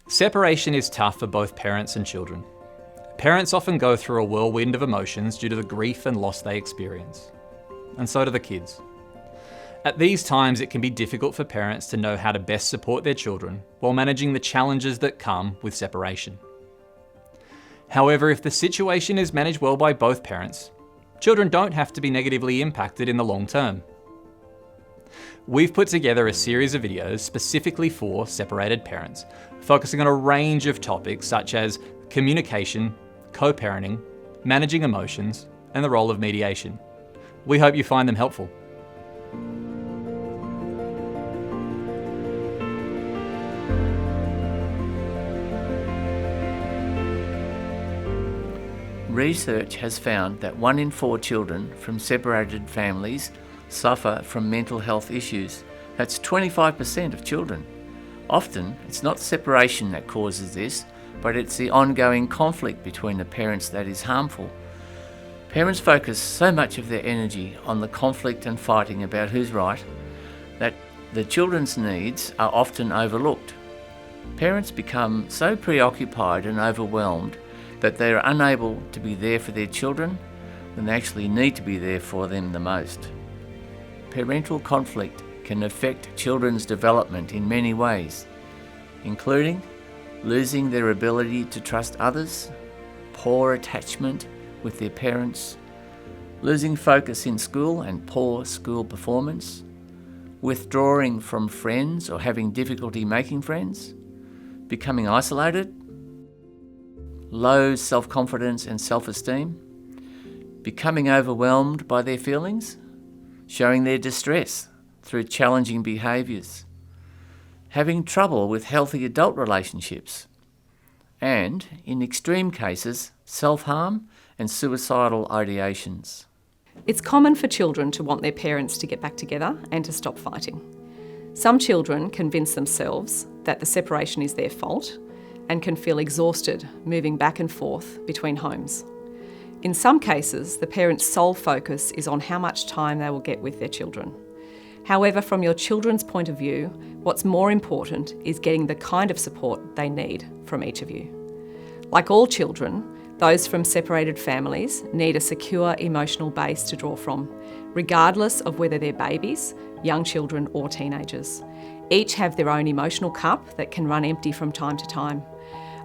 Separation is tough for both parents and children. Parents often go through a whirlwind of emotions due to the grief and loss they experience. And so do the kids. At these times, it can be difficult for parents to know how to best support their children while managing the challenges that come with separation. However, if the situation is managed well by both parents, children don't have to be negatively impacted in the long term. We've put together a series of videos specifically for separated parents, focusing on a range of topics such as communication, co-parenting, managing emotions, and the role of mediation. We hope you find them helpful. Research has found that 1 in 4 children from separated families suffer from mental health issues. That's 25% of children. Often, it's not separation that causes this, but it's the ongoing conflict between the parents that is harmful. Parents focus so much of their energy on the conflict and fighting about who's right that the children's needs are often overlooked. Parents become so preoccupied and overwhelmed that they are unable to be there for their children when they actually need to be there for them the most. Parental conflict can affect children's development in many ways, including losing their ability to trust others, poor attachment with their parents, losing focus in school and poor school performance, withdrawing from friends or having difficulty making friends, becoming isolated, low self-confidence and self-esteem, becoming overwhelmed by their feelings, showing their distress through challenging behaviours, having trouble with healthy adult relationships, and, in extreme cases, self-harm and suicidal ideations. It's common for children to want their parents to get back together and to stop fighting. Some children convince themselves that the separation is their fault and can feel exhausted moving back and forth between homes. In some cases, the parents' sole focus is on how much time they will get with their children. However, from your children's point of view, what's more important is getting the kind of support they need from each of you. Like all children, those from separated families need a secure emotional base to draw from, regardless of whether they're babies, young children or teenagers. Each have their own emotional cup that can run empty from time to time.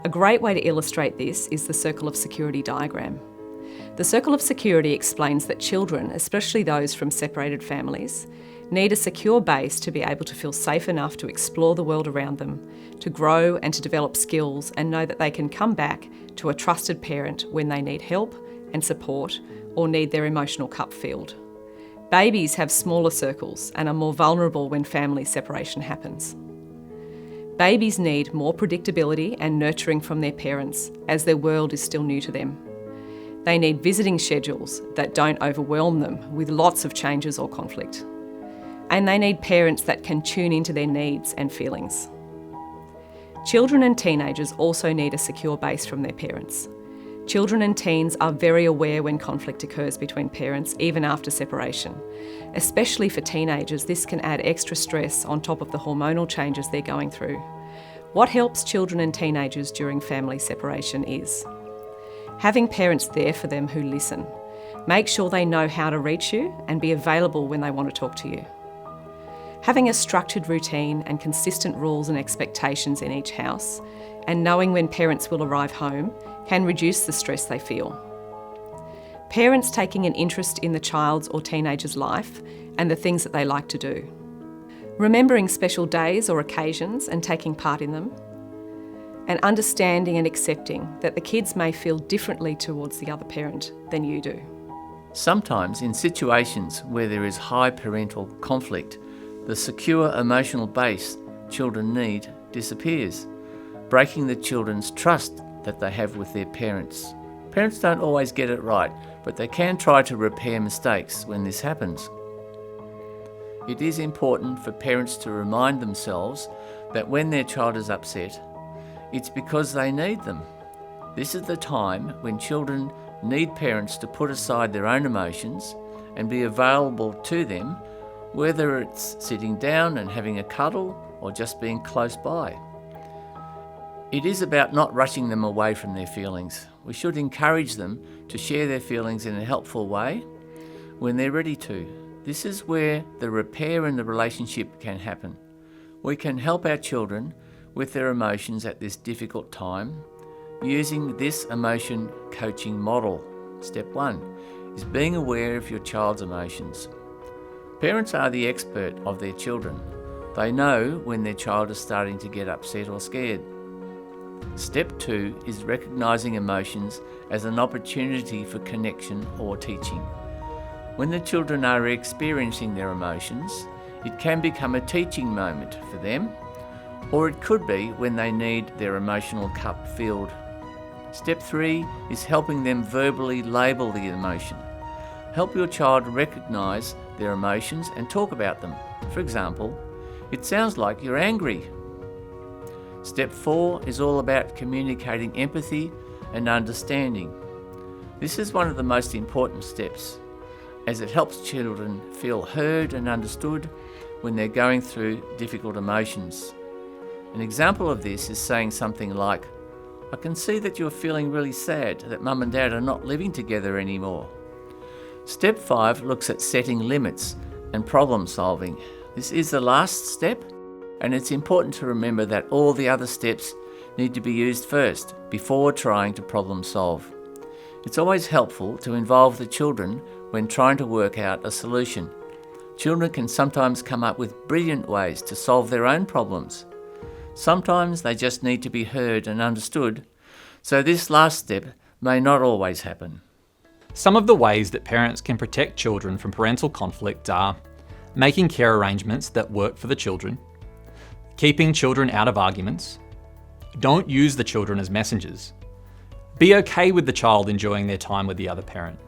A great way to illustrate this is the circle of security diagram. The circle of security explains that children, especially those from separated families, need a secure base to be able to feel safe enough to explore the world around them, to grow and to develop skills and know that they can come back to a trusted parent when they need help and support or need their emotional cup filled. Babies have smaller circles and are more vulnerable when family separation happens. Babies need more predictability and nurturing from their parents as their world is still new to them. They need visiting schedules that don't overwhelm them with lots of changes or conflict. And they need parents that can tune into their needs and feelings. Children and teenagers also need a secure base from their parents. Children and teens are very aware when conflict occurs between parents, even after separation. Especially for teenagers, this can add extra stress on top of the hormonal changes they're going through. What helps children and teenagers during family separation is having parents there for them who listen. Make sure they know how to reach you and be available when they want to talk to you. Having a structured routine and consistent rules and expectations in each house, and knowing when parents will arrive home, can reduce the stress they feel. Parents taking an interest in the child's or teenager's life and the things that they like to do. Remembering special days or occasions and taking part in them. And understanding and accepting that the kids may feel differently towards the other parent than you do. Sometimes in situations where there is high parental conflict, the secure emotional base children need disappears, breaking the children's trust that they have with their parents. Parents don't always get it right, but they can try to repair mistakes when this happens. It is important for parents to remind themselves that when their child is upset, it's because they need them. This is the time when children need parents to put aside their own emotions and be available to them, whether it's sitting down and having a cuddle or just being close by. It is about not rushing them away from their feelings. We should encourage them to share their feelings in a helpful way when they're ready to. This is where the repair in the relationship can happen. We can help our children with their emotions at this difficult time using this emotion coaching model. Step 1 is being aware of your child's emotions. Parents are the expert of their children. They know when their child is starting to get upset or scared. Step 2 is recognising emotions as an opportunity for connection or teaching. When the children are experiencing their emotions, it can become a teaching moment for them, or it could be when they need their emotional cup filled. Step 3 is helping them verbally label the emotion. Help your child recognise their emotions and talk about them. For example, it sounds like you're angry. Step 4 is all about communicating empathy and understanding. This is one of the most important steps, as it helps children feel heard and understood when they're going through difficult emotions. An example of this is saying something like, "I can see that you're feeling really sad that Mum and Dad are not living together anymore." Step 5 looks at setting limits and problem solving. This is the last step, and it's important to remember that all the other steps need to be used first before trying to problem solve. It's always helpful to involve the children when trying to work out a solution. Children can sometimes come up with brilliant ways to solve their own problems. Sometimes they just need to be heard and understood, so this last step may not always happen. Some of the ways that parents can protect children from parental conflict are making care arrangements that work for the children, keeping children out of arguments, don't use the children as messengers, be okay with the child enjoying their time with the other parent,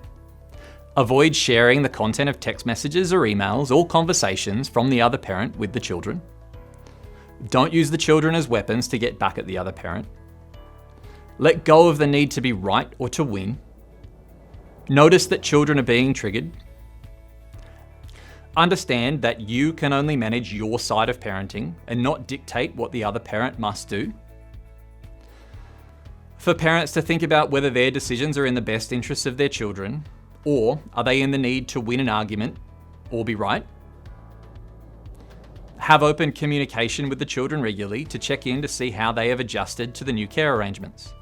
avoid sharing the content of text messages or emails or conversations from the other parent with the children, don't use the children as weapons to get back at the other parent, let go of the need to be right or to win, notice that children are being triggered, understand that you can only manage your side of parenting and not dictate what the other parent must do. For parents to think about whether their decisions are in the best interests of their children, or are they in the need to win an argument or be right. Have open communication with the children regularly to check in to see how they have adjusted to the new care arrangements.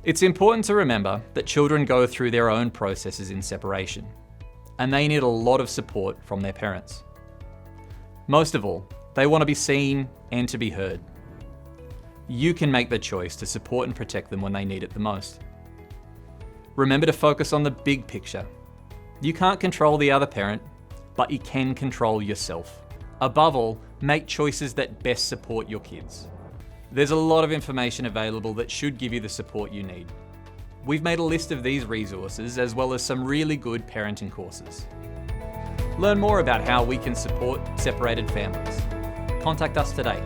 It's important to remember that children go through their own processes in separation, and they need a lot of support from their parents. Most of all, they want to be seen and to be heard. You can make the choice to support and protect them when they need it the most. Remember to focus on the big picture. You can't control the other parent, but you can control yourself. Above all, make choices that best support your kids. There's a lot of information available that should give you the support you need. We've made a list of these resources as well as some really good parenting courses. Learn more about how we can support separated families. Contact us today.